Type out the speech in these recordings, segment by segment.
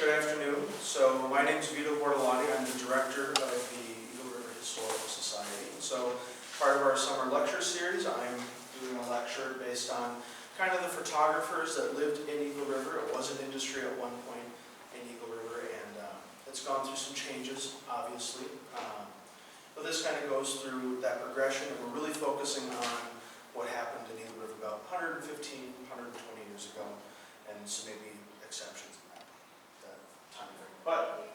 good afternoon. So my name is Vito Bortolotti. I'm the director of the Eagle River Historical Society. So part of our summer lecture series, I'm doing a lecture based on kind of the photographers that lived in Eagle River. It was an industry at one point in Eagle River, and it's gone through some changes, obviously. But this kind of goes through that progression, and we're really focusing on what happened in Eagle River about 115, 120 years ago, and some maybe exceptions in that time frame. But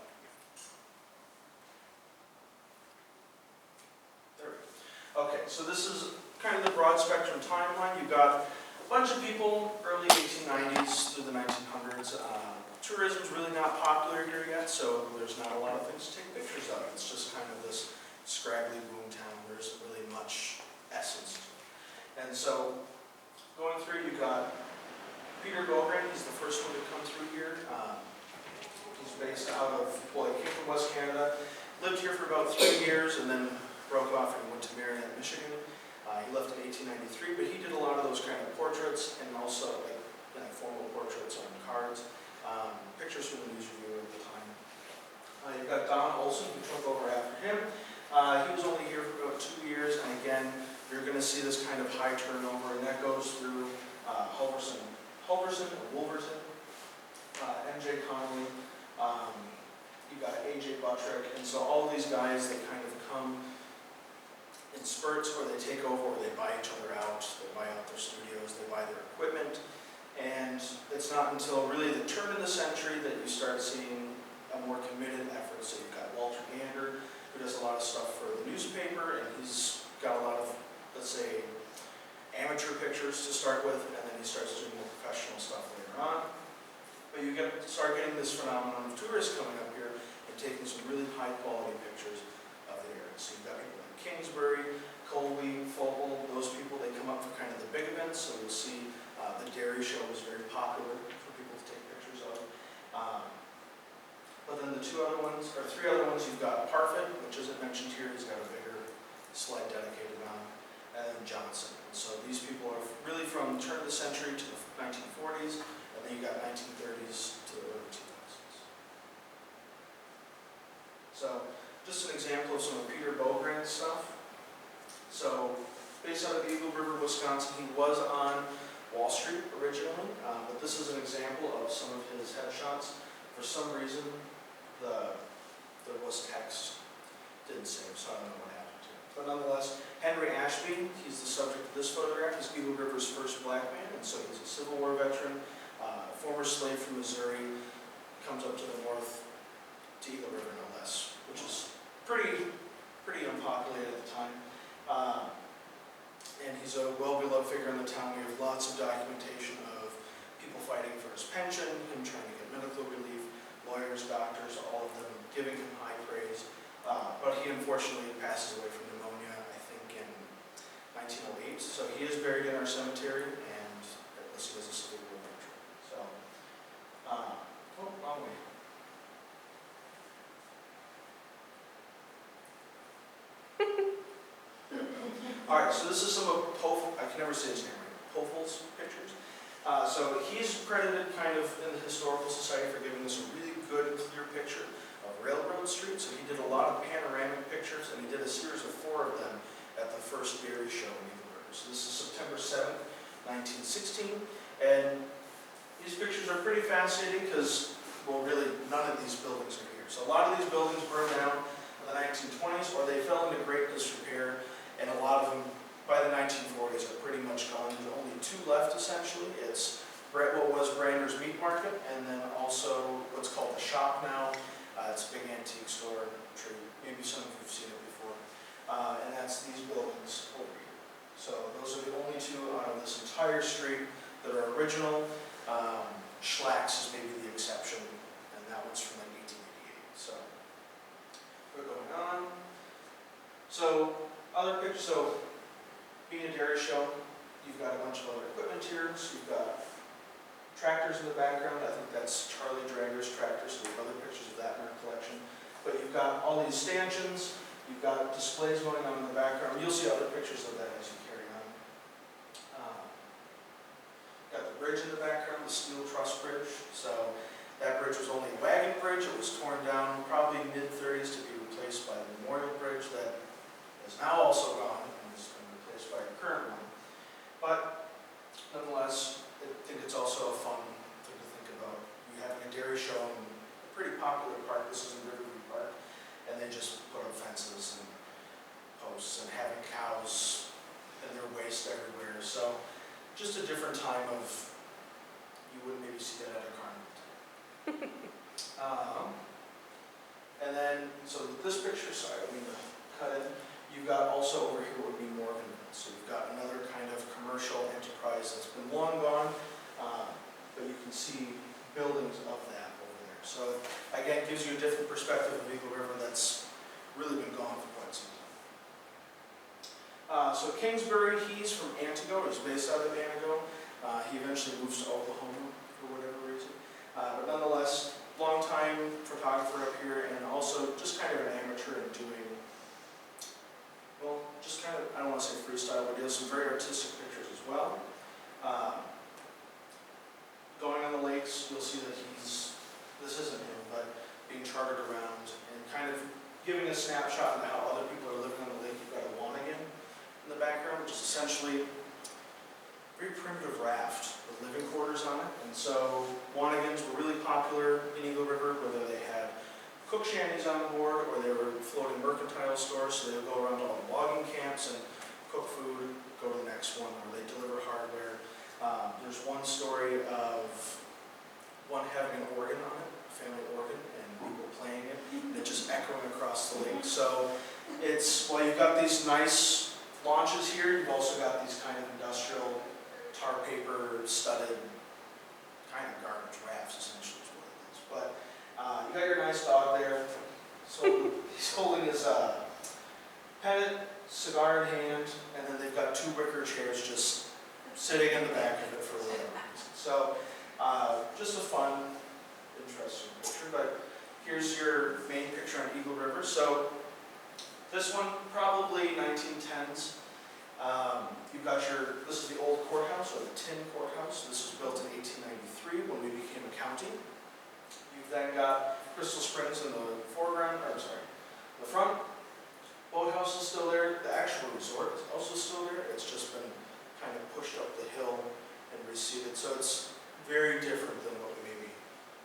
there we go. Okay, so this is kind of the broad spectrum timeline. You've got a bunch of people, early 1890s through the 1900s. Tourism's really not popular here yet, so there's not a lot of things to take pictures of. It's just kind of this scraggly boom town. There isn't really much essence to it. And so, going through, you've got Peter Bogren. He's the first one to come through here. He's based out of, well, he came from West Canada, lived here for about 3 years, and then broke off and went to Marion, Michigan. He left in 1893, but he did a lot of those kind of portraits, and also like formal portraits on cards, pictures from the news reviewer at the time. You've got Don Olson, who took over after him. He was only here for about 2 years, and again, you're going to see this kind of high turnover, and that goes through Hulverson or Wolverton, MJ Connolly, you got AJ Buttrick, and so all of these guys, they kind of come in spurts where they take over, or they buy each other out, they buy out their studios, they buy their equipment, and it's not until really the turn of the century that you start seeing a more committed effort. So you've got Walter Gander, who does a lot of stuff for the newspaper, and he's got a lot of, let's say, amateur pictures to start with, and then he starts doing more professional stuff later on. But you start getting this phenomenon of tourists coming up here and taking some really high quality pictures of the area. So you've got people like Kingsbury, Colby, Fogle, those people, they come up for kind of the big events. So you'll see the dairy show is very popular for people to take pictures of. But then the three other ones, you've got Parfit, which isn't mentioned here, he's got a bigger slide dedicated on, and then Johnson. So these people are really from the turn of the century to the 1940s, and then you got 1930s to the early 2000s. So just an example of some of Peter Bogren's stuff. So based out of Eagle River, Wisconsin, he was on Wall Street originally, but this is an example of some of his headshots. For some reason, there was text, didn't save, so I don't know what happened to it. But nonetheless, Henry Ashby, he's the subject of this photograph. He's Eagle River's first black man, and so he's a Civil War veteran, former slave from Missouri, comes up to the north to Eagle River, no less, which is pretty unpopulated at the time. And he's a well-beloved figure in the town. We have lots of documentation of people fighting for his pension, him trying to get medical relief, lawyers, doctors, all of them giving him high praise. But he unfortunately passes away from pneumonia, I think, in 1908. So he is buried in our cemetery, and listed as a Civil War veteran. So, wrong way. All right, so this is some of I can never say his name right, Pofel's pictures. So he's credited kind of in the Historical Society for giving us a really good, clear picture of Railroad Street. So he did a lot of panoramic pictures, and he did a series of 4 of them at the first dairy show in Eagle River. So this is September 7th, 1916. And these pictures are pretty fascinating because, well, really, none of these buildings are here. So a lot of these buildings burned down in the 1920s, or they fell into great disrepair, and a lot of them, by the 1940s, are pretty much gone. There's only 2 left, essentially. It's what was Brander's Meat Market, and then also what's called the Shop now. It's a big antique store. I'm sure maybe some of you have seen it before. And that's these buildings over here. So those are the only 2 out of this entire street that are original. Schlack's is maybe the exception, and that one's from like 1888. So we're going on. So other pictures. So being a dairy show, you've got a bunch of other equipment here. So you've got tractors in the background. I think that's Charlie Drager's tractor, so we have other pictures of that in our collection. But you've got all these stanchions. You've got displays going on in the background. You'll see other pictures of that as you carry on. Got the bridge in the background, the steel truss bridge. So that bridge was only a wagon bridge. It was torn down probably mid-30s to be replaced by the Memorial Bridge that is now also gone and has been replaced by a current one. But nonetheless, I think it's also a fun thing to think about. You having a dairy show in a pretty popular park, this is in Riverview Park, and they just put up fences and posts and having cows and their waste everywhere. So just a different time of, you wouldn't maybe see that at a carnival. And then, so with this picture, sorry, I mean to cut in, you've got also over here would be more of an event. So you've got another kind of commercial enterprise that's been long gone, but you can see buildings of that over there. So again, it gives you a different perspective of Eagle River that's really been gone for quite some time. So Kingsbury, he's from Antigo, he's based out of Antigo. He eventually moves to Oklahoma for whatever reason. But nonetheless, long-time photographer up here, and also just kind of an amateur in doing, well, just kind of, I don't want to say freestyle, but he does some very artistic pictures as well. Going on the lakes, you'll see that he's, this isn't him, but being chartered around and kind of giving a snapshot into how other people are living on the lake. You've got a Wanigan in the background, which is essentially a very primitive raft with living quarters on it. And so Wanigans were really popular in Eagle River, whether they had cook shanties on board or they were floating mercantile stores, so they would go around to all the logging camps and cook food, go to the next one where they deliver hardware. There's one story of one having an organ on it, a family organ, and people playing it, and it just echoing across the lake. So it's, while you've got these nice launches here, you've also got these kind of industrial tar paper studded kind of garbage rafts, essentially is what it is. But you got your nice dog there. So he's holding his pennant, cigar in hand, and then they've got two wicker chairs just sitting in the back of it for whatever reason. So just a fun, interesting picture. But here's your main picture on Eagle River. So this one, probably 1910s. You've got your, this is the old courthouse, or the tin courthouse. This was built in 1893 when we became a county. You've then got Crystal Springs in the foreground, or sorry, the front. Boathouse is still there. The actual resort is also still there. It's just been kind of pushed up the hill and receded. So it's very different than what we maybe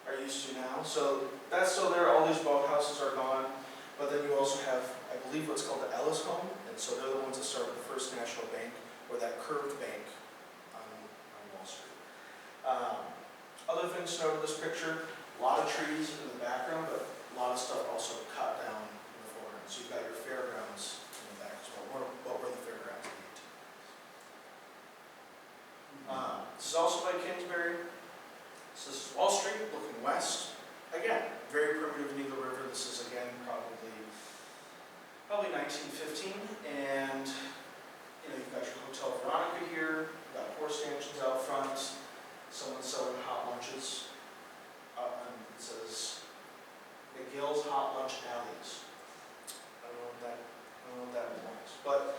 are used to now. So that's still there. All these boathouses are gone. But then you also have, I believe, what's called the Ellis Home. And so they're the ones that started the First National Bank, or that curved bank on Wall Street. Other things to note in this picture, a lot of trees in the background, but a lot of stuff also cut down in the foreground. So you've got your fairgrounds in the back as well. What were the fairgrounds in the 1800s? This is also by Kingsbury. So this is Wall Street looking west. Again, very primitive in Eagle River. This is again probably 1915, and you've got your Hotel Veronica here. You've got horse stanchions out front. Someone's selling hot lunches. And it says McGill's Hot Lunch Alleys. I don't know what that means, but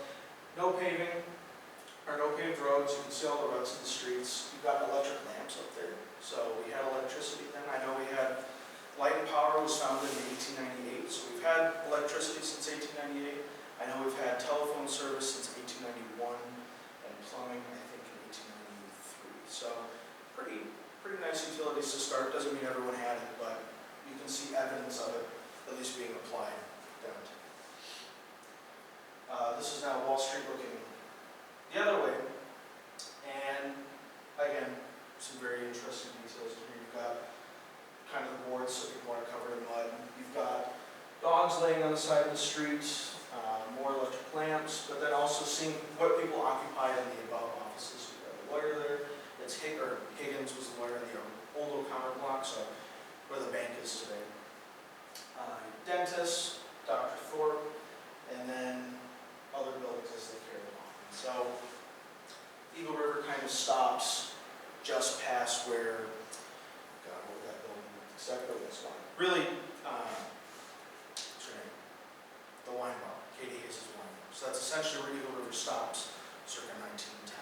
no paving or no paved roads. You can see all the ruts in the streets. You've got electric lamps up there, so we had electricity then. I know we had. Light and Power was founded in 1898, so we've had electricity since 1898. I know we've had telephone service since 1891, and plumbing, I think, in 1893. So pretty nice utilities to start. Doesn't mean everyone had it, but you can see evidence of it at least being applied down to. This is now Wall Street looking the other way, and again, some very interesting details in here. You've got kind of boards so people aren't covered in mud. You've got dogs laying on the side of the street, more electric lamps, but then also seeing what people occupied in the above offices. You've got a lawyer there. It's Higgins was the lawyer in the old O'Connor block, so where the bank is today. Dentist, Dr. Thorpe, and then other buildings as they carry along. So Eagle River kind of stops just past where except for this one. Really, what's her name? The wine bar, Katie Hayes' wine bar. So that's essentially where Eagle River stops, circa 1910,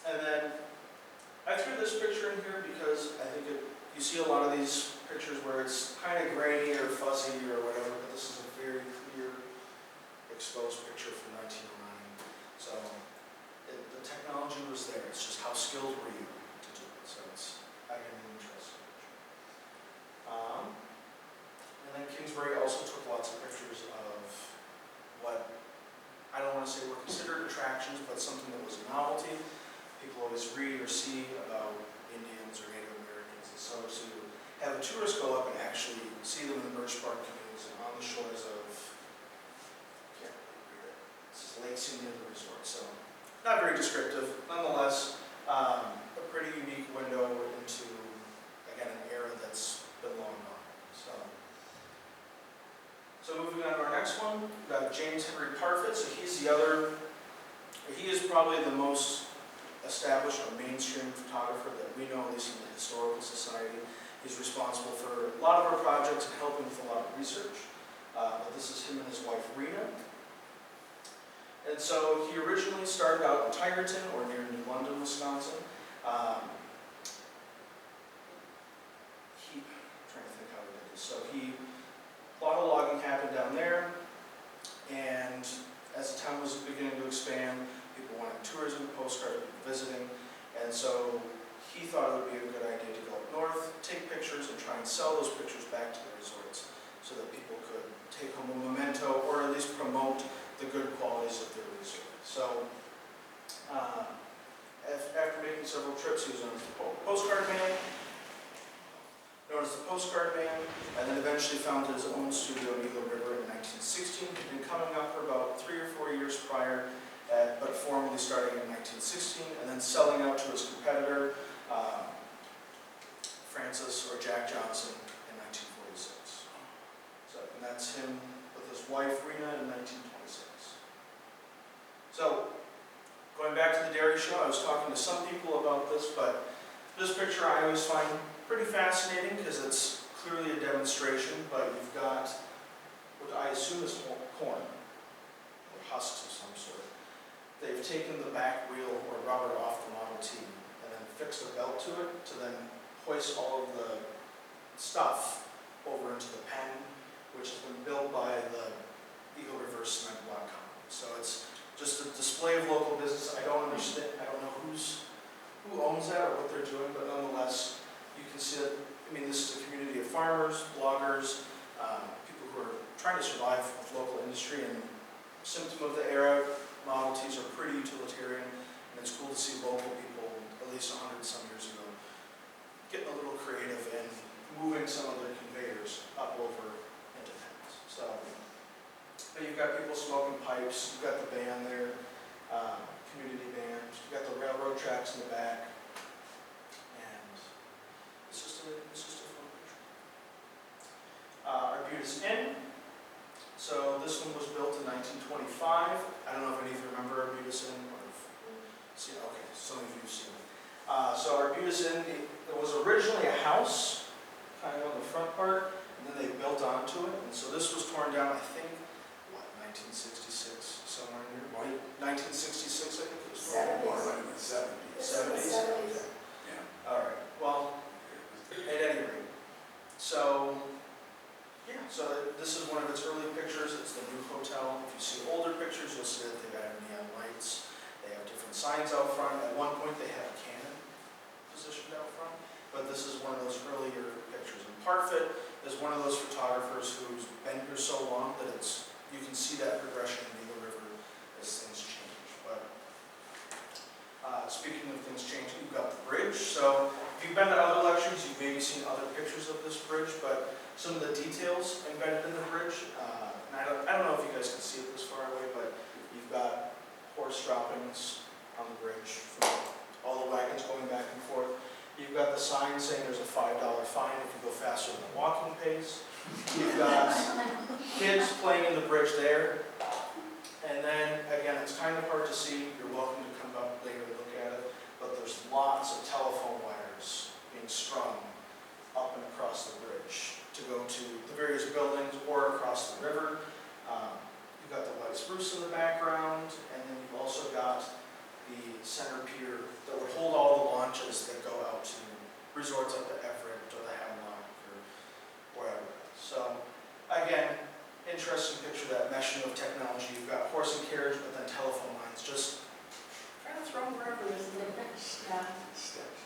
1950. And then, threw this picture in here because I think you see a lot of these pictures where it's kind of grainy or fuzzy or whatever, but this is a very clear exposed picture from 1909. So the technology was there. It's just how skilled were you to do it. So it's, I can be interesting. And then Kingsbury also took lots of pictures of what, I don't want to say were considered attractions, but something that was a novelty. People always read or see about Indians or Native Americans. And so to have a tourist go up and actually see them in the Birch Bark canoes and on the shores of, I can't really read it, this is Lake Scene near the resort. So not very descriptive. Nonetheless, a pretty unique window into, again, an era that's been long gone. So moving on to our next one, we've got James Henry Parfitt. So he's the other, he is probably the most established or mainstream photographer that we know, at least in the Historical Society. He's responsible for a lot of our projects and helping with a lot of research. But this is him and his wife, Rena. And so he originally started out in Tigerton, or near New London, Wisconsin. I'm trying to think how he did this. So a lot of logging happened down there, and as the town was beginning to expand, people wanted tourism, postcards, people visiting, and so he thought it would be a good idea to go up north, take pictures, and try and sell those pictures back to the resorts so that people could take home a memento or at least promote the good qualities of their resort. So after making several trips, he was on the postcard man, known as the Postcard Man, and then eventually founded his own studio in Eagle River in 1916. He'd been coming up for about 3 or 4 years prior, but formally starting in 1916, and then selling out to his competitor, Francis or Jack Johnson, in 1946. So, and that's him with his wife, Rena, in 1926. So, going back to the dairy show, I was talking to some people about this, but this picture I always find pretty fascinating because it's clearly a demonstration, but you've got what I assume is corn, or husks of some sort. They've taken the back wheel or rubber off the Model T and then fixed a belt to it to then hoist all of the stuff over into the pen, which has been built by the Eagle River Cement Block Company. So it's just a display of local business. I don't understand, I don't know who owns that or what they're doing, but nonetheless, you can see that, I mean, this is a community of farmers, bloggers, people who are trying to survive with local industry, and symptom of the era, Model Ts are pretty utilitarian, and it's cool to see local people, at least 100 some years ago, getting a little creative and moving some of their conveyors up over into towns. So, but you've got people smoking pipes, you've got the band there, community band, you've got the railroad tracks in the back. It's just a fun picture. Arbutus Inn. So this one was built in 1925. I don't know if any of you remember Arbutus Inn or see. Okay, some of you have seen it. So Arbutus Inn, it was originally a house, kind of on the front part, and then they built onto it. And so this was torn down, I think, what, 1966, somewhere in here. 1966, I think it was. 70s. 70s. Okay. Yeah. All right. Well. At any rate, so yeah, so this is one of its early pictures. It's the new hotel. If you see older pictures, you'll see that they've got neon lights. They have different signs out front. At one point, they had a cannon positioned out front, but this is one of those earlier pictures. And Parfitt is one of those photographers who's been here so long that you can see that progression in Eagle River as things change. But speaking of things changing, you've got the bridge. So if you've been to other lectures, you've maybe seen other pictures of this bridge, but some of the details embedded in the bridge, and I don't know if you guys can see it this far away, but you've got horse droppings on the bridge from all the wagons going back and forth. You've got the sign saying there's a $5 fine if you go faster than the walking pace. You've got kids playing in the bridge there. And then, again, it's kind of hard to see. You're welcome to come up later and look at it. But there's lots of telephone wires being strung up and across the bridge to go to the various buildings or across the river. You've got the white spruce in the background, and then you've also got the center pier that would hold all the launches that go resorts like the Everett or the Hemlock or wherever. So again, interesting picture, that meshing of technology. You've got horse and carriage, but then telephone lines just kind of thrown wherever. Yeah. Steps.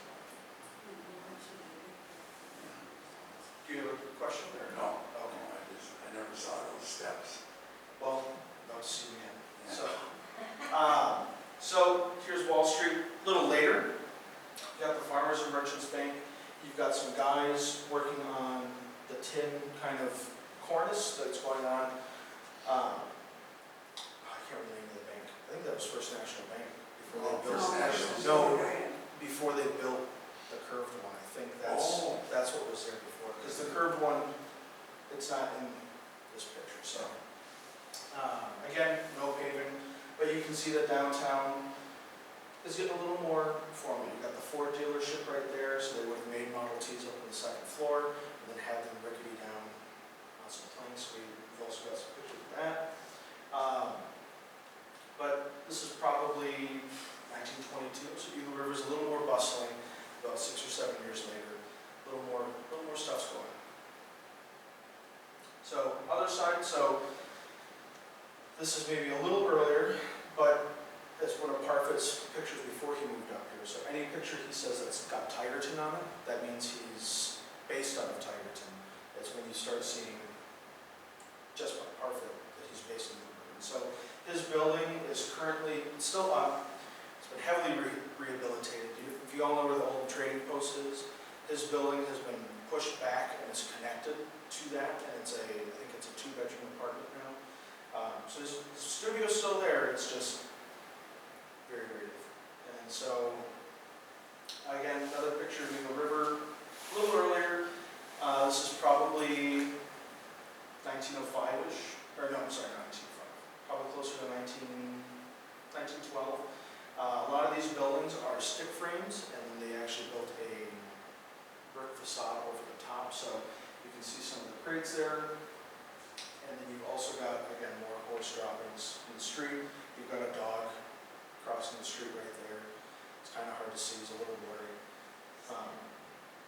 Do you have a question there? No, I never saw those steps. Well, about to see you again. Yeah. So here's Wall Street. A little later, you got the Farmers and Merchants Bank. You've got some guys working on the tin kind of cornice that's going on. I can't remember the name of the bank. I think that was First National Bank before they built. First National. No, before they built the curved one. I think that's what was there before. Because the curved one, it's not in this picture. So again, no paving, but you can see that downtown is getting a little more formal. You've got the Ford dealership right there, so they would have made Model Ts up on the second floor and then had them rickety down on some planks. We've also got some pictures of that. But this is probably 1922, so Eagle River's a little more bustling. About 6 or 7 years later, a little more stuff's going on. So other side, so this is maybe a little earlier, but that's one of Parfit's pictures before he moved up here. So any picture he says that's got Tigerton on it, that means he's based out of Tigerton. That's when you start seeing just by Parfit that he's based in the river. So his building is currently still up. It's been heavily rehabilitated. If you all know where the old trading post is, his building has been pushed back and is connected to that, and I think it's a 2-bedroom apartment now. So his studio's still there, it's just very, very different. And so, again, another picture of Eagle River, a little earlier. This is probably 1905-ish, or no, I'm sorry, not 1905, probably closer to 1912. A lot of these buildings are stick frames, and then they actually built a brick facade over the top, so you can see some of the crates there. And then you've also got, again, more horse droppings in the street. You've got a dog crossing the street right there. It's kind of hard to see, it's a little blurry.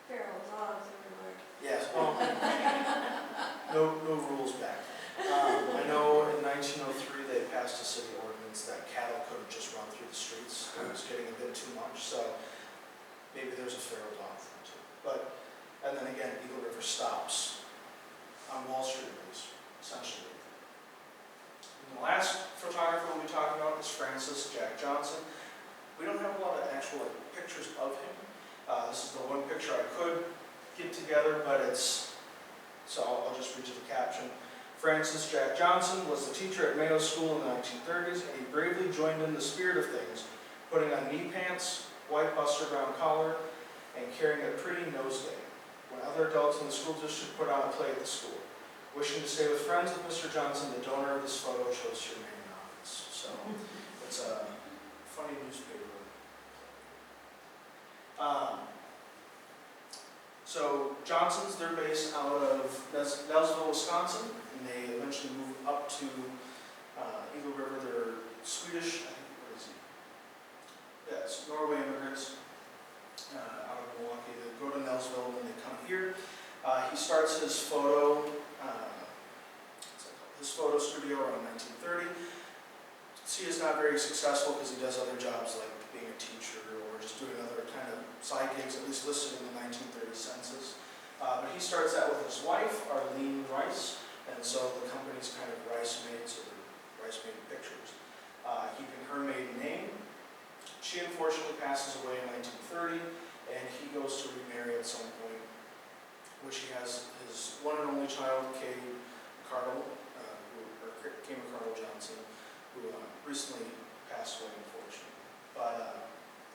Feral dogs everywhere. Yes, well, no rules back then. I know in 1903 they passed a city ordinance that cattle couldn't just run through the streets. It was getting a bit too much, so maybe there's a feral dog thing too. But, and then again, Eagle River stops on Wall Street, essentially. And the last photographer we'll be talking about is Francis Jack Johnson. We don't have a lot of actual pictures of him. This is the one picture I could get together, but so I'll just read you the caption. Francis Jack Johnson was the teacher at Mayo School in the 1930s, and he bravely joined in the spirit of things, putting on knee pants, white buster brown collar, and carrying a pretty nosegay when other adults in the school district put on a play at the school. Wishing to stay with friends with Mr. Johnson, the donor of this photo chose to remain anonymous. So it's a funny newspaper. So Johnson's, they're based out of Nelsville, Wisconsin, and they eventually moved up to Eagle River. They're Swedish, I think, what is he? Yeah, it's Norway immigrants out of Milwaukee. They go to Nelsville and then they come here. He starts his photo studio around 1930. See, it's not very successful because he does other jobs like being a teacher or just doing other kind of side gigs, at least listed in the 1930 census. But he starts out with his wife, Arlene Rice, and so the company's kind of Rice Maids, or Rice Maid Pictures, keeping her maiden name. She unfortunately passes away in 1930, and he goes to remarry at some point, which he has his one and only child, Kay McCardle, Kay McCardle Johnson, who recently passed away, unfortunately. But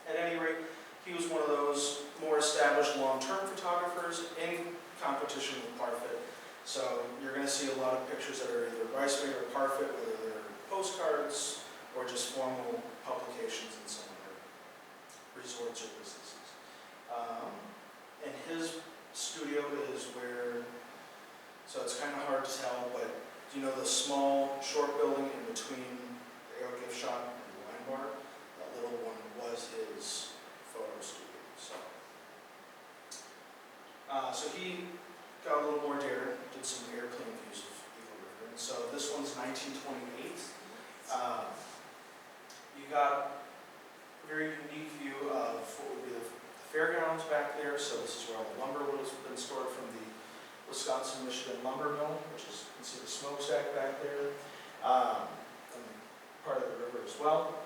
at any rate, he was one of those more established long-term photographers in competition with Parfit. So you're going to see a lot of pictures that are either Rice Maid or Parfit, whether they're postcards or just formal publications in some of their resorts or businesses. And his studio is where, so it's kind of hard to tell, but do you know the small, short building in between the Ale Gift Shop and the wine bar? That little one was his photo studio. So So he got a little more daring, did some airplane views of Eagle River. And so this one's 1928. You got a very unique view of what would be the fairgrounds back there. So this is where all the lumber would have been stored from the Wisconsin-Michigan lumber mill, which is, you can see the smokestack back there, and part of the river as well.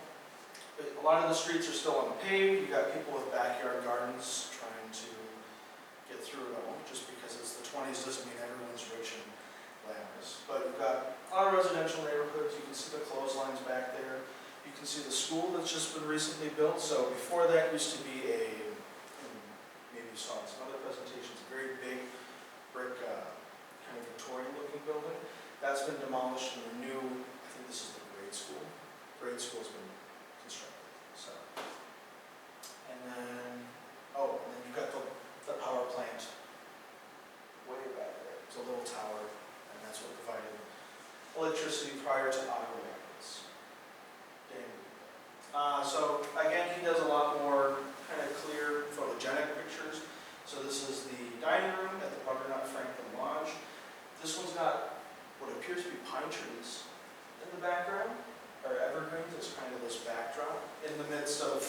But a lot of the streets are still unpaved. You got people with backyard gardens trying to get through it all. Just because it's the 20s doesn't mean everyone's rich and glamorous. But you've got a lot of residential neighborhoods. You can see the clotheslines back there. You can see the school that's just been recently built. So before that used to be and maybe you saw in some other presentations, a very big brick, kind of Victorian-looking building. That's been demolished and the new, I think this is the grade school. Grade school's been constructed. So, and then you've got the power plant way back there. It's a little tower, and that's what provided electricity prior to Ottawa Rapids. So again, he does a lot more kind of clear photogenic pictures. So this is the dining room at the Butternut Franklin Lodge. This one's got what appears to be pine trees in the background, or evergreens. It's kind of this backdrop in the midst of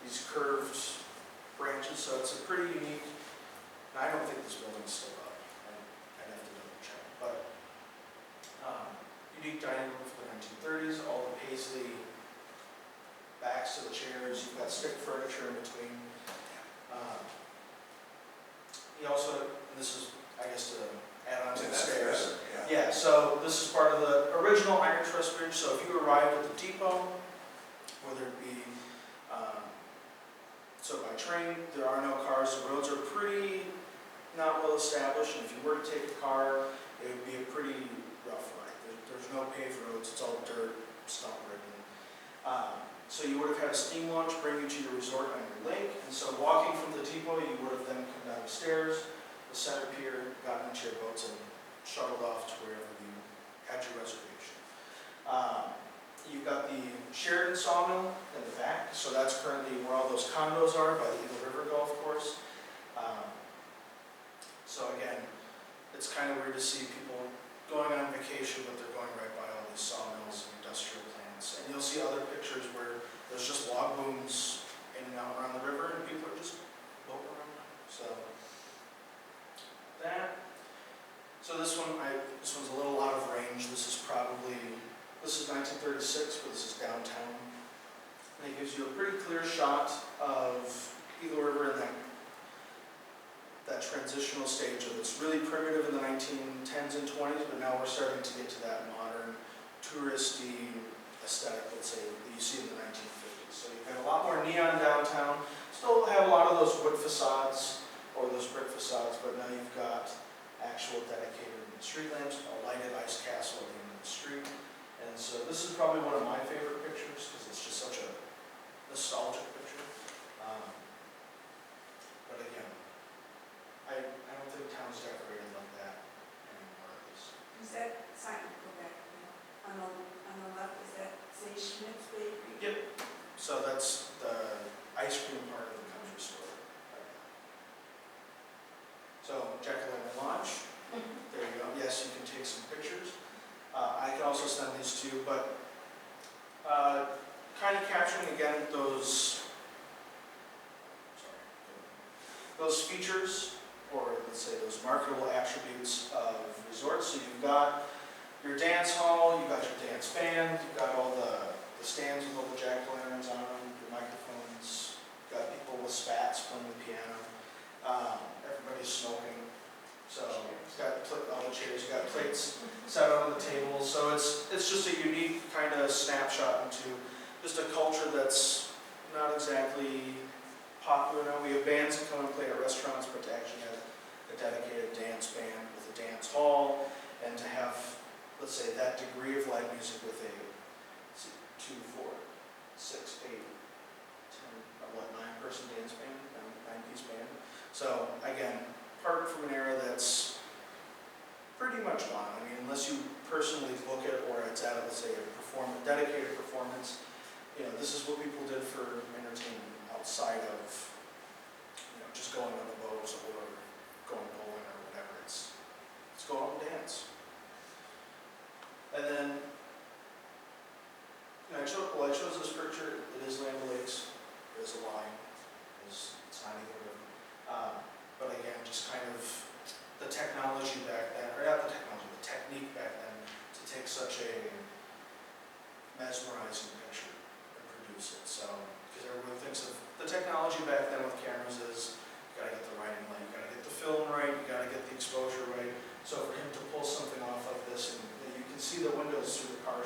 these curved branches. So it's a pretty unique, and I don't think this building's still up. I'd have to double check. But unique dining room for the 1930s, all the paisley backs to the chairs. You've got stick furniture in between. He also, and this is, I guess, to add on to the stairs. Yeah, so this is part of the original Iron Truss Bridge. So if you arrived at the depot, whether it be, so by train, there are no cars. The roads are pretty not well established, and if you were to take a car, it would be a pretty rough ride. There's no paved roads, it's all dirt, stump ridden. So you would have had a steam launch bring you to your resort on your lake, and so walking from the depot, you would have then come down the stairs, the center pier, gotten into your boats, and shuttled off to wherever you had your reservation. You've got the Sheridan Sawmill in the back, so that's currently where all those condos are by the Eagle River Golf Course. So again, it's kind of weird to see people going on vacation, but they're going right by all these sawmills and industrial plants. And you'll see other pictures where there's just log booms in and out around the river, and people are just boating around. So that. So this one's a little out of range. This is 1936, but this is downtown. And it gives you a pretty clear shot of Eagle River in that transitional stage of it's really primitive in the 1910s and 20s, but now we're starting to get to that modern, touristy aesthetic, let's say, that you see in the 1950s. So you've got a lot more neon downtown. Still have a lot of those wood facades or those brick facades, but now you've got actual dedicated street lamps, a lighted ice castle at the end of the street. And so this is probably one of my favorite pictures because it's just such a nostalgic picture. But again, I don't think town's decorated like that anymore, at least. Is that sign, go back, on the left, is that say Schmidt's Bakery? Yep. So that's the ice cream part of the country store. So Jack-o'-lantern Lodge. There you go. Yes, you can take some pictures. I can also send these to you, but kind of capturing again those features, or let's say those marketable attributes of resorts. So you've got your dance hall, you've got your dance band, you've got all the stands with all the jack-o'-lanterns on them, your microphones, you've got people with spats playing the piano, everybody's smoking. So you've got all the chairs, you've got plates set out on the table. So it's just a unique kind of snapshot into just a culture that's not exactly popular now. We have bands that come and play at restaurants, but to actually have a dedicated dance band with a dance hall, and to have, let's say, that degree of live music with a 2, 4, 6, 8, 10, 9-person dance band, 9-piece band. So again, part from an era that's pretty much gone. I mean, unless you personally book it or it's at, let's say, a dedicated performance, this is what people did for entertainment outside of, just going on the boats or get the exposure right. So for him to pull something off like this, and you can see the windows through the car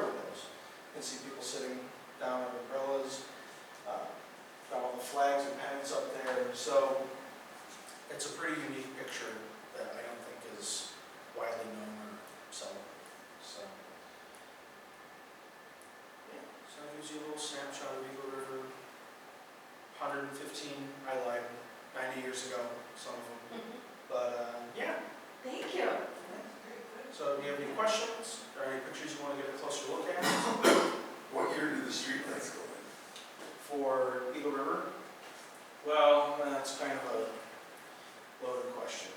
windows. You can see people sitting down on umbrellas, got all the flags and pennants up there. So it's a pretty unique picture that I don't think is widely known or so. Yeah, so that gives you a little snapshot of Eagle River. 115, I lied, 90 years ago, some of them. But yeah. Thank you. That's very good. So do you have any questions or any pictures you want to get a closer look at? What year do the streetlights go in? For Eagle River? Well, that's kind of a loaded question.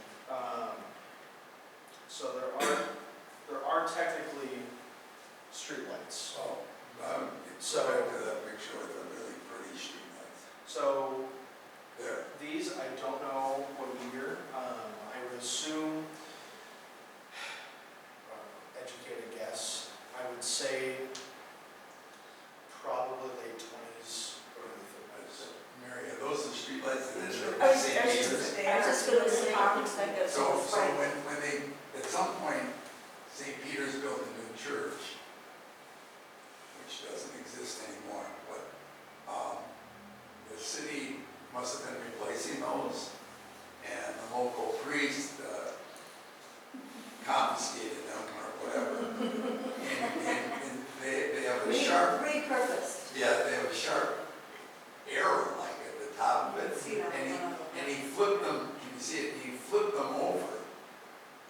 So there are technically streetlights. Oh, So- back to that picture with the really pretty streetlights. So There. these, I don't know what year. I would assume, educated guess, I would say probably late 20s, early 30s. Mary, are those the streetlights that ended I up in was St. Peter's? just gonna say, looks like a. So when they, at some point, St. Peter's built a new church, which doesn't exist anymore, but the city must have been replacing those, and the local priest confiscated them or whatever. And they have a sharp, Repurposed. yeah, they have a sharp arrow like at the top of it. See that And one. and he flipped them, you can see it, he flipped them over.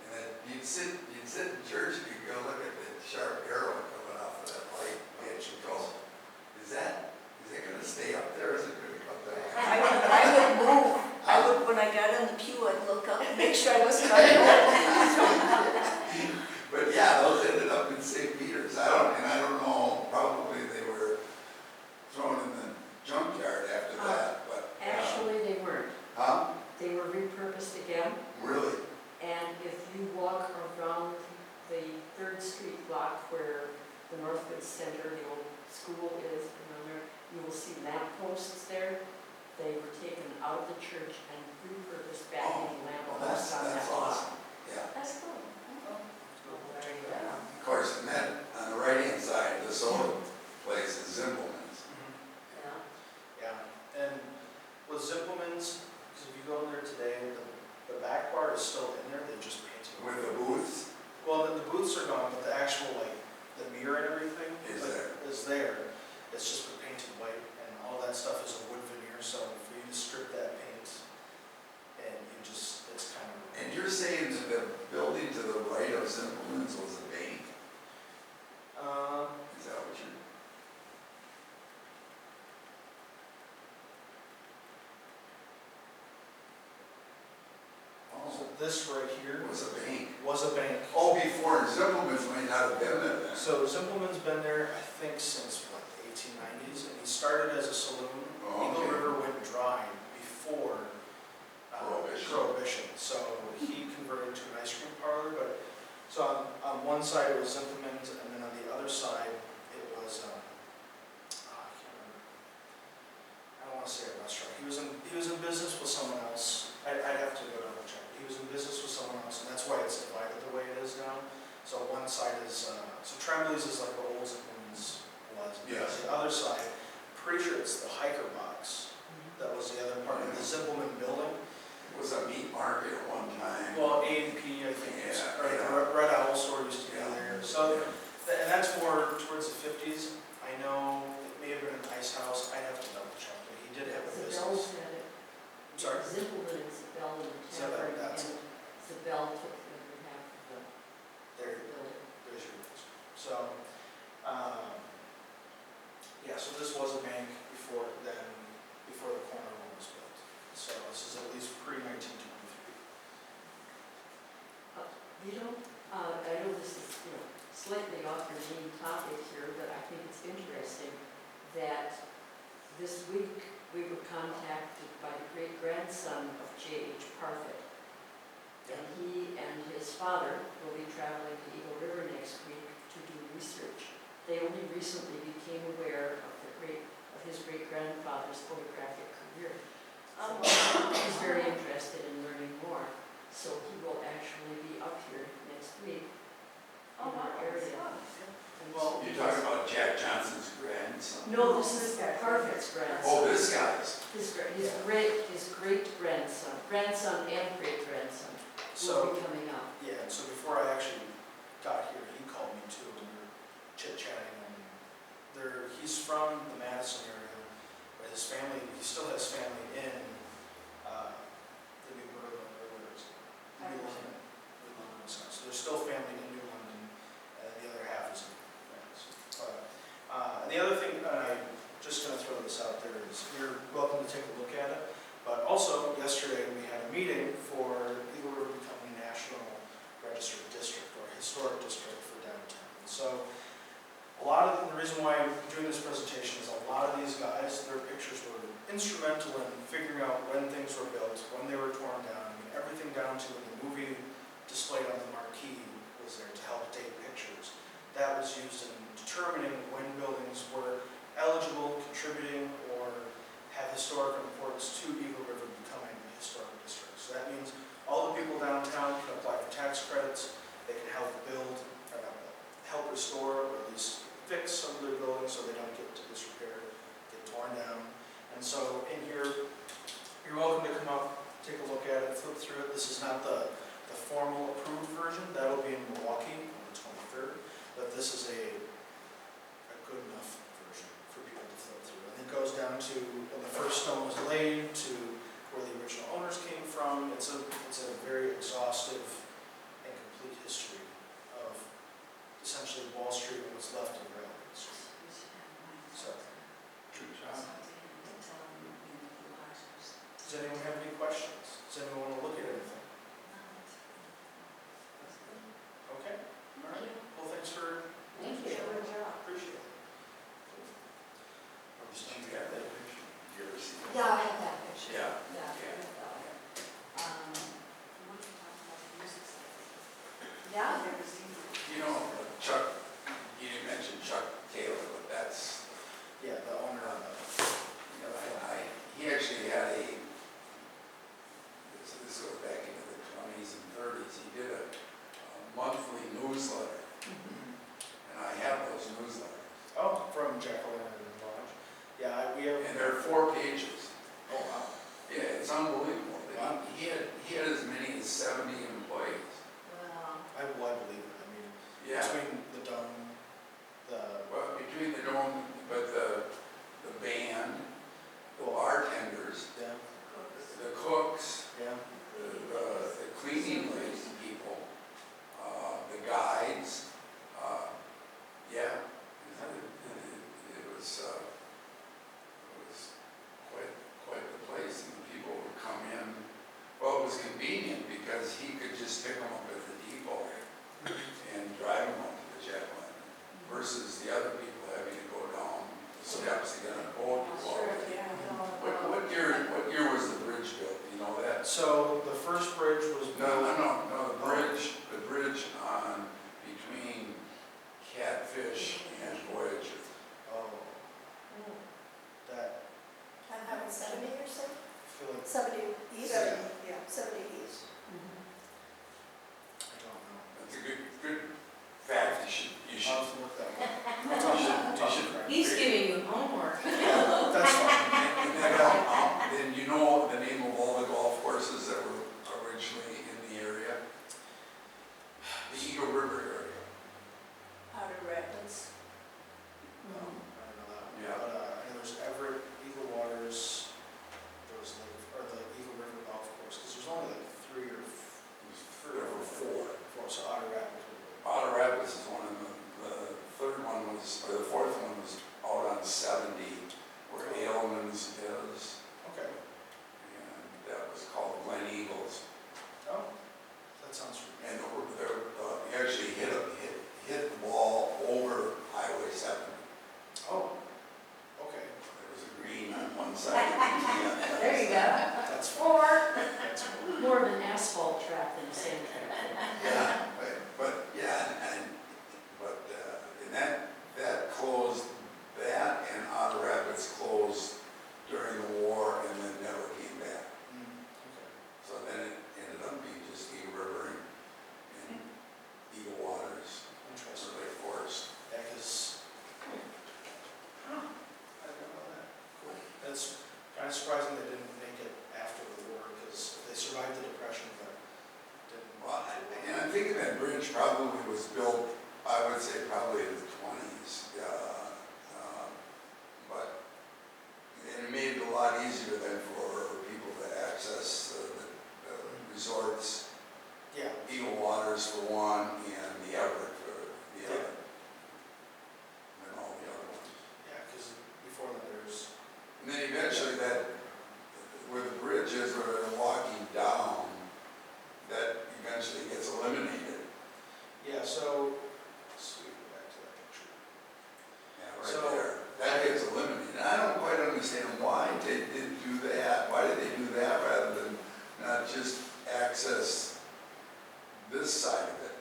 And then you'd sit in church and you'd go look at the sharp arrow coming off of that light, and you go, is that gonna stay up there, or is it gonna come down? I would move. When I got in the pew, I'd look up and make sure I wasn't on the road. But yeah, those ended up in St. Peter's, I don't know, probably they were thrown in the junkyard after that, but. Actually, they weren't. Huh? They were repurposed again, Really? and if you walk around the 3rd Street block where the Northwood Center, the old school is, around there, you will see lamp posts there. They were taken out of the church and repurposed back into lamp Well, posts on that that's block. awesome, yeah. That's cool. Of course, and then on the right-hand side, the soda place is Zimbelman's. Yeah. Yeah, and with Zippelman's, because if you go in there today, the back bar is still in there, they just painted it. With the booths, Well, the booths are gone, but the actual, like, the mirror and everything Is like, there. is there. It's just been painted white, and all that stuff is a wood veneer, so for you to strip that paint, and you just, it's kind of. and you're saying that the building to the right of Zimbelman's was a bank? Is that what you're? So Oh, this right here it was a bank. was a bank. Oh, before Zimbelman's might not have been there then. So Zippelman's been there, I think, since what, the 1890s, and he started as a saloon. Oh, Eagle okay. River went dry before Prohibition. So he converted to an ice cream parlor, but, so on one side it was Zippelman's, and then on the other side it was, I can't remember. I don't want to say a restaurant. He was in business with someone else. I'd have to go double check. He was in business with someone else, and that's why it's divided the way it is now. So one side is, so Tremblay's is like what Old Zippelman's was. Yes. The other side, pretty sure it's the hiker box. That was the other part of the Zippelman building. It was a meat market at one time. Well, A&P, I think, Yeah, or yeah. the Red Owl store used to be Yeah. there. So, and that's more towards the 50s. I know it may have been an ice house. I'd have to double check, but he did have a Zabelle's business. had it. I'm sorry? Zippelman and Zabelle and Zabelle, Tavern, that's and Zabelle took the other half of There, the building. there's your answer. So, yeah, so this was a bank before the corner one was built. So this is at least pre-1923. Vito, I know this is, slightly off your main topic here, but I think it's interesting that this week we were contacted by the great-grandson of J.H. Parfit. And he and his father will be traveling to Eagle River next week to do research. They only recently became aware of his great-grandfather's photographic career. He's very interested in learning more. His great-grandson, grandson and great-grandson will So, be coming up. yeah, and so before I actually got here, he called me too, and we were chit-chatting, and he's from the Madison area, but his family, he still has family in, the New Berlin, or where is it? New London, Wisconsin. So there's still family in New London, and the other half is in France. But, and the other thing, I'm just gonna throw this out there, is you're welcome to take a look at it, but also, yesterday, we had a meeting for Eagle River becoming a national registered district, or historic district for downtown. And so, the reason why I'm doing this presentation is a lot of these guys, their pictures were instrumental in figuring out when things were built, when they were torn down. I mean, everything down to when the movie displayed on the marquee was there to help date pictures. That was used in determining when buildings were eligible, contributing, or have historic importance to Eagle River becoming a historic district. So that means all the people downtown can apply for tax credits, they can help build, or help restore, or at least fix some of their buildings so they don't get to disrepair, get torn down. And so in here, you're welcome to come up, take a look at it, flip through it. This is not the formal approved version. That'll be in Milwaukee on the 23rd. But this is a good enough version for people to flip through. And it goes down to when the first stone was laid, to where the original owners came from. It's a very exhaustive and complete history of essentially Wall Street and what's left of Railroad Street. So, Good job. does anyone have any questions? Does anyone want to look at anything? Okay, all right. Well, thanks for Thank you. Good job. appreciate it. Did you have that picture? Did you ever see that? Yeah, I have that picture. Yeah. Yeah. Yeah. What you talking about, the music site? Yeah. I've never seen it. You know, Chuck, you didn't mention Chuck Taylor, but that's, Yeah, the owner of the, you know, he actually had this goes back into the 20s and 30s, he did a monthly newsletter, and I have those newsletters. oh, from Jacqueline and Lodge. Yeah, we have. And they're 4 pages. Oh, wow. Yeah, it's unbelievable. Wow. He had as many as 70 employees. Wow. I believe it. I mean, Yeah. between the dome, Well, between the dome, but the band, the bartenders, yeah, the cooks, yeah. the cleaning lady people, the guides, yeah. It was quite the place, and people would come in. Well, it was convenient because he could just pick them up at the depot and drive them up to the jet line, versus the other people having to go down the steps to get on a boat to go Sure, out. yeah. What year was the bridge built? You know that? So the first bridge was built. No, the bridge on between Catfish and Voyager. Oh, that, I'm having 70 or so? I feel like, 70 east? Yeah. 70 east. I don't know. That's a good fact. You should. I'll have to look that one. You should. He's giving you homework. That's fine. Then you know the name of all the golf courses that were originally in the area? The Eagle River area. Powder Rapids. I don't know that one. Yeah. But, I know there's Everett, Eagle Waters, there was the Eagle River Golf Course, because there's only like 3 or 4. So Otter Rapids. Otter Rapids is one of them. The third one was, or the fourth one was out on 70, where Ailman's is, Okay. and that was called Glen Eagles. Oh, that sounds And familiar. he actually hit the ball over Highway 70. Oh, okay. There was a green on one side and a green on the other. There you go. That's fine. Or, That's fine. More of an asphalt track than a sand track. Yeah, but that closed, that and Otter Rapids closed during the war and then never came back. Okay. So then it ended up being just Eagle River and Eagle Waters, Interesting. or Lake Forest. Yeah, because, I didn't know that. Cool. That's kind of surprising they didn't was built, I would say probably in the 20s. But it made it a lot easier then for people to access the resorts. Yeah. Eagle Waters for one, and the Everett for the other. And all the other ones. Yeah, because before that there's, And then eventually that, where the bridge is, where they're walking down, that eventually gets eliminated. yeah, so, let's go back to that picture. Yeah, right So- there. That gets eliminated. And I don't quite understand why they did do that. Why did they do that rather than not just access this side of it?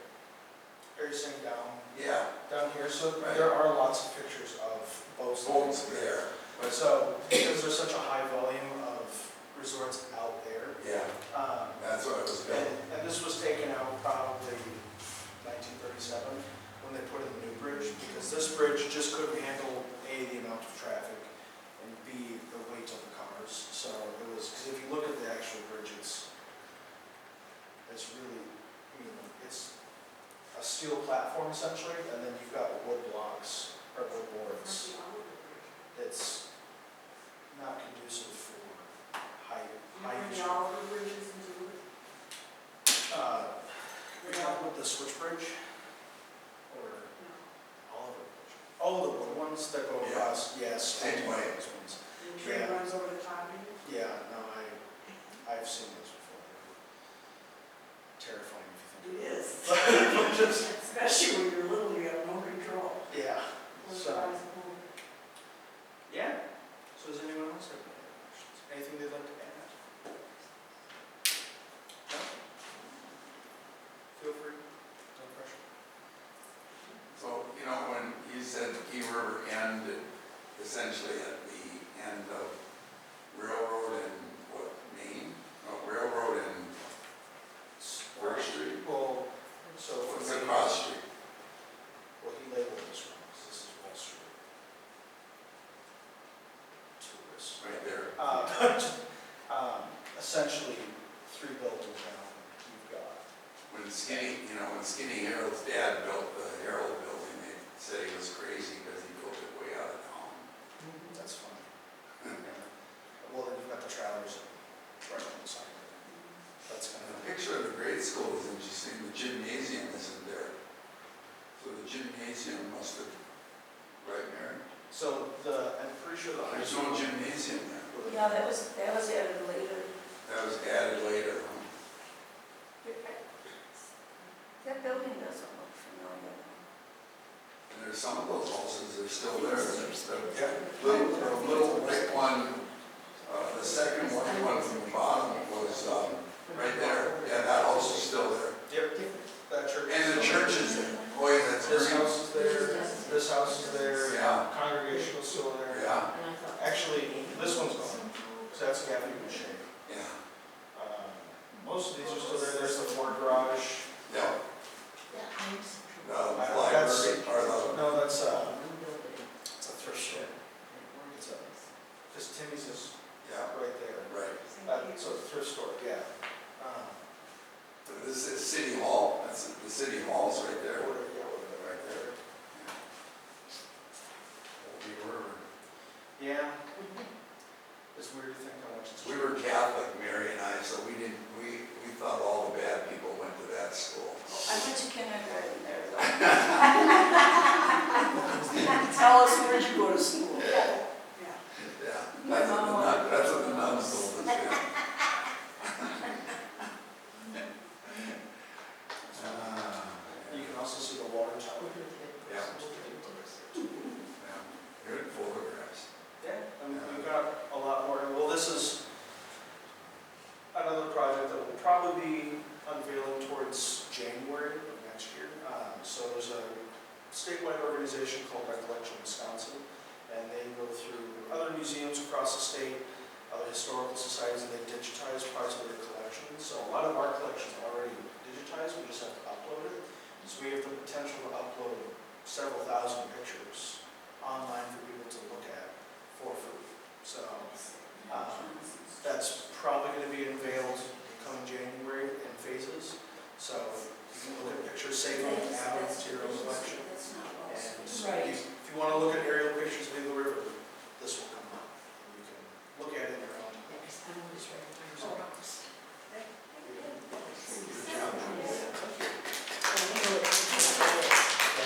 Are you saying down, Yeah, down here? So Right. there are lots of pictures of boats. boats there. But so, because there's such a high volume of resorts out there, Yeah, that's what it was built. and this was taken out probably 1937 when they put in the new bridge, because this bridge just couldn't handle A, the amount of traffic, and B, the weight of the cars. So it was, because if you look at the actual bridge, it's really, it's a steel platform essentially, and then you've got wood blocks, or wood boards. It's not conducive for high use. all the bridges into it. You're talking about the switch bridge? Or all of the bridge? Oh, the wood ones that go Yeah. across, yes. Same way. Those ones. The train Yeah. runs over the top of it. Yeah, no, I've seen those before. Terrifying if you think It is. about it. Just, Especially when you're little, you have no control. yeah, Those so, guys at home. yeah. So does anyone else have any questions? Anything they'd like to add? No? Feel free, no pressure. So, when you said Key River ended essentially at the end of Railroad and what, Main? No, Railroad and First Street? Well, so. What's across street? Well, he labeled this wrong, because this is Wall Street. Tourists. Right there. Essentially, 3 buildings down, you've got. When Skinny Harold's dad built the Harold building, they said he was crazy because he built it way out of town. That's funny. Well, then you've got the trailers right on the side. That's And kind the of. picture of the grade school is interesting. The gymnasium isn't there. So the gymnasium must have, right, Mary? So I'm pretty sure the high There's school. no gymnasium there. Yeah, that was added later. That was added later, huh? That building doesn't look familiar. And there's some of those houses that are still there. Yeah. The little white one, the second one from the bottom was right there. Yeah, that house is still there. Yep, that church. And the church is there. Boy, that's This green. house is there, this house is there. Yeah. Congregational still there. Yeah, And I thought, Actually, this one's gone, so that's Gabby Boucher. yeah, Most of these are still there, there's the Ford garage. yeah. The That's- library, or No, that's, one building, it's a thrift store. It's a, because Timmy's is yeah, right there. right. So it's a thrift store, yeah. This is City Hall, that's, the City Hall's right there. Yeah, Right there. Old Big River. yeah. It's weird to think how much it's. We were Catholic, Mary and I, so we thought all the bad people went to that school. I went to kindergarten there though. Tell us, where'd you go to school? Yeah. Yeah, My mom wanted- that's what the nuns told us, yeah. You can also see the water tower. Yeah. Yeah, good photographs. Yeah, I mean, we've got a lot more. Well, this is another project that will probably be unveiling towards January of next year. So there's a statewide organization called Recollection Wisconsin, and they go through other museums across the state, other historical societies, and they digitize parts of their collections. So a lot of our collections are already digitized, we just have to upload it. So we have the potential to upload several thousand pictures online for people to look at for free. So that's probably going to be unveiled coming January in phases. So you can look at pictures picture, save them, add them to your own collection. That's not well And screened. Right. if you want to look at aerial pictures